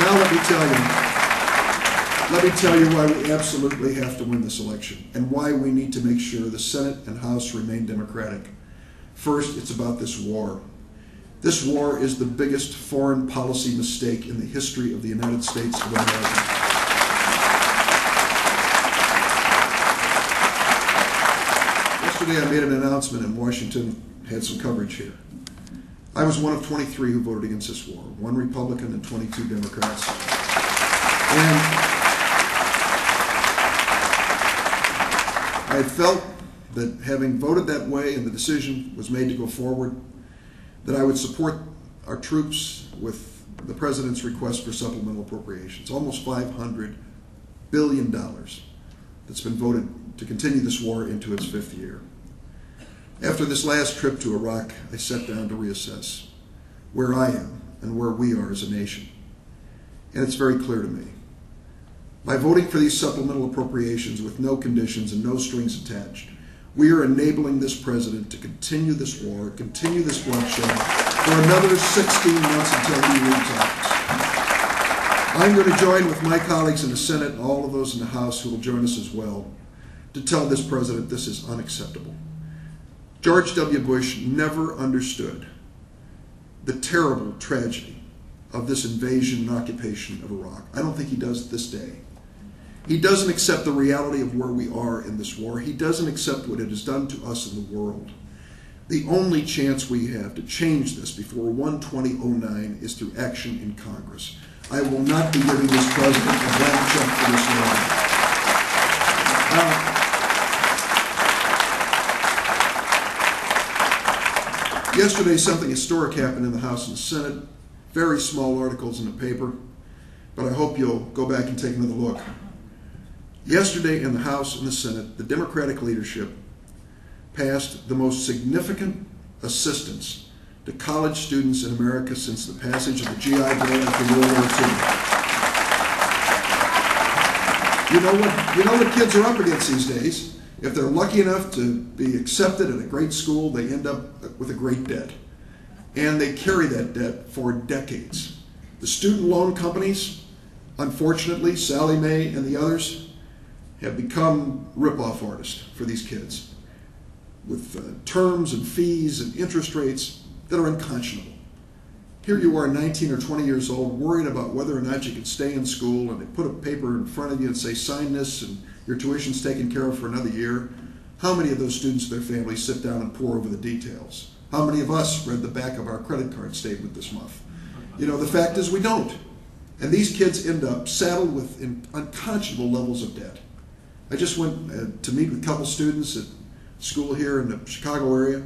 Now let me tell you why we absolutely have to win this election and why we need to make sure the Senate and House remain Democratic. First, it's about this war. This war is the biggest foreign policy mistake in the history of the United States of America. Yesterday I made an announcement in Washington, had some coverage here. I was one of 23 who voted against this war, 1 Republican and 22 Democrats. And I felt that having voted that way and the decision was made to go forward, that I would support our troops with the President's request for supplemental appropriations, almost $500 billion that's been voted to continue this war into its 5th year. After this last trip to Iraq, I sat down to reassess where I am and where we are as a nation. And it's very clear to me. By voting for these supplemental appropriations with no conditions and no strings attached, we are enabling this president to continue this war, continue this bloodshed for another 16 months until he leaves office. I'm going to join with my colleagues in the Senate and all of those in the House who will join us as well to tell this president this is unacceptable. George W. Bush never understood the terrible tragedy of this invasion and occupation of Iraq. I don't think he does this day. He doesn't accept the reality of where we are in this war. He doesn't accept what it has done to us in the world. The only chance we have to change this before 1/20/09 is through action in Congress. I will not be giving this president a blank check for this war. Yesterday, something historic happened in the House and the Senate. Very small articles in the paper, but I hope you'll go back and take another look. Yesterday in the House and the Senate, the Democratic leadership passed the most significant assistance to college students in America since the passage of the GI Bill after World War II. You know what kids are up against these days? If they're lucky enough to be accepted at a great school, they end up with a great debt. And they carry that debt for decades. The student loan companies, unfortunately, Sallie Mae and the others, have become rip-off artists for these kids with terms and fees and interest rates that are unconscionable. Here you are, 19 or 20 years old, worried about whether or not you can stay in school, and they put a paper in front of you and say, sign this, and your tuition's taken care of for another year. How many of those students and their families sit down and pore over the details? How many of us read the back of our credit card statement this month? You know, the fact is we don't. And these kids end up saddled with unconscionable levels of debt. I just went to meet with a couple students at school here in the Chicago area.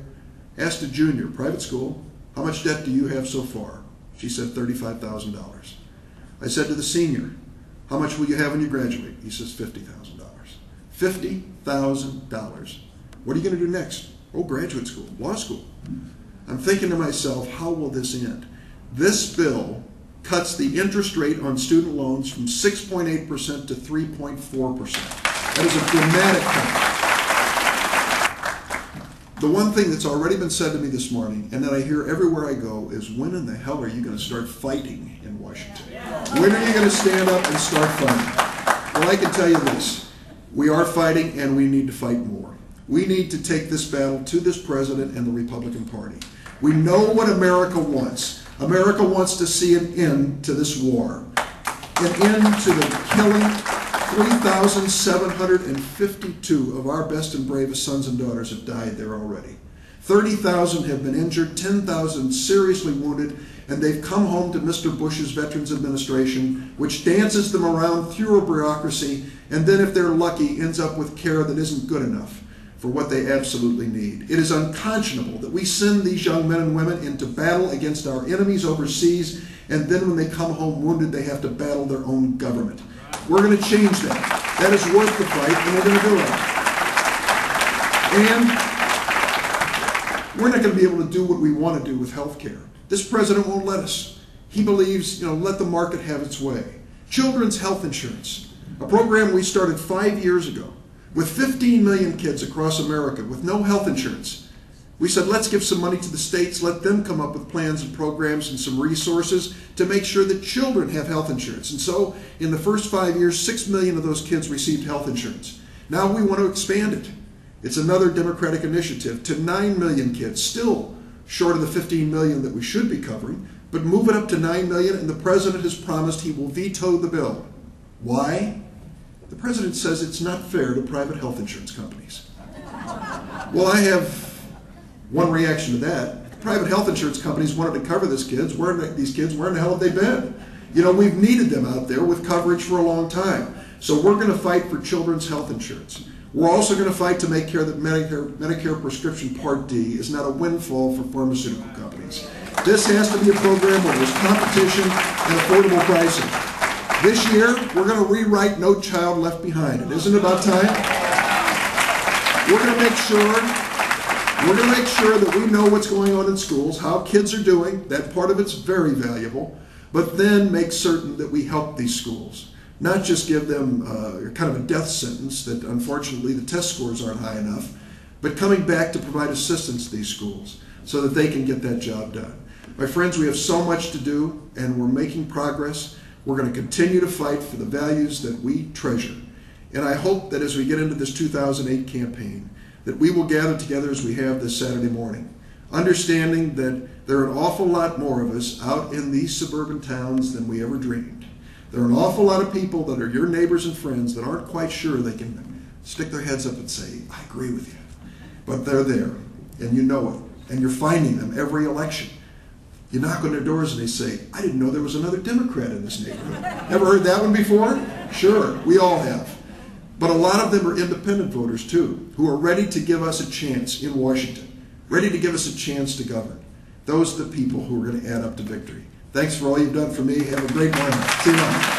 Asked a junior, private school, how much debt do you have so far? She said $35,000. I said to the senior, how much will you have when you graduate? He says $50,000. $50,000. What are you going to do next? Oh, graduate school, law school. I'm thinking to myself, how will this end? This bill cuts the interest rate on student loans from 6.8% to 3.4%. That is a dramatic cut. The one thing that's already been said to me this morning, and that I hear everywhere I go, is when in the hell are you going to start fighting in Washington? When are you going to stand up and start fighting? Well, I can tell you this. We are fighting, and we need to fight more. We need to take this battle to this president and the Republican Party. We know what America wants. America wants to see an end to this war, an end to the killing. 3,752 of our best and bravest sons and daughters have died there already. 30,000 have been injured, 10,000 seriously wounded, and they've come home to Mr. Bush's Veterans Administration, which dances them around through a bureaucracy, and then if they're lucky, ends up with care that isn't good enough for what they absolutely need. It is unconscionable that we send these young men and women into battle against our enemies overseas, and then when they come home wounded, they have to battle their own government. We're going to change that. That is worth the fight, and we're going to do it. And we're not going to be able to do what we want to do with health care. This president won't let us. He believes, let the market have its way. Children's health insurance, a program we started 5 years ago with 15 million kids across America with no health insurance. We said, let's give some money to the states, let them come up with plans and programs and some resources to make sure that children have health insurance. And so, in the first 5 years, 6 million of those kids received health insurance. Now we want to expand it. It's another Democratic initiative to 9 million kids, still short of the 15 million that we should be covering, but move it up to 9 million, and the President has promised he will veto the bill. Why? The President says it's not fair to private health insurance companies. Well, I have one reaction to that. The private health insurance companies wanted to cover these kids. Where in the hell have they been? You know, we've needed them out there with coverage for a long time. So we're going to fight for children's health insurance. We're also going to fight to make sure that Medicare prescription Part D is not a windfall for pharmaceutical companies. This has to be a program where there's competition and affordable pricing. This year, we're going to rewrite No Child Left Behind. And isn't it about time? We're going to make sure that we know what's going on in schools, how kids are doing. That part of it's very valuable. But then make certain that we help these schools. Not just give them kind of a death sentence that unfortunately the test scores aren't high enough, but coming back to provide assistance to these schools so that they can get that job done. My friends, we have so much to do, and we're making progress. We're going to continue to fight for the values that we treasure. And I hope that as we get into this 2008 campaign, that we will gather together as we have this Saturday morning, understanding that there are an awful lot more of us out in these suburban towns than we ever dreamed. There are an awful lot of people that are your neighbors and friends that aren't quite sure they can stick their heads up and say, I agree with you. But they're there, and you know it, and you're finding them every election. You knock on their doors and they say, I didn't know there was another Democrat in this neighborhood. Ever heard that one before? Sure, we all have. But a lot of them are independent voters too, who are ready to give us a chance in Washington, ready to give us a chance to govern. Those are the people who are going to add up to victory. Thanks for all you've done for me. Have a great morning. See you tomorrow.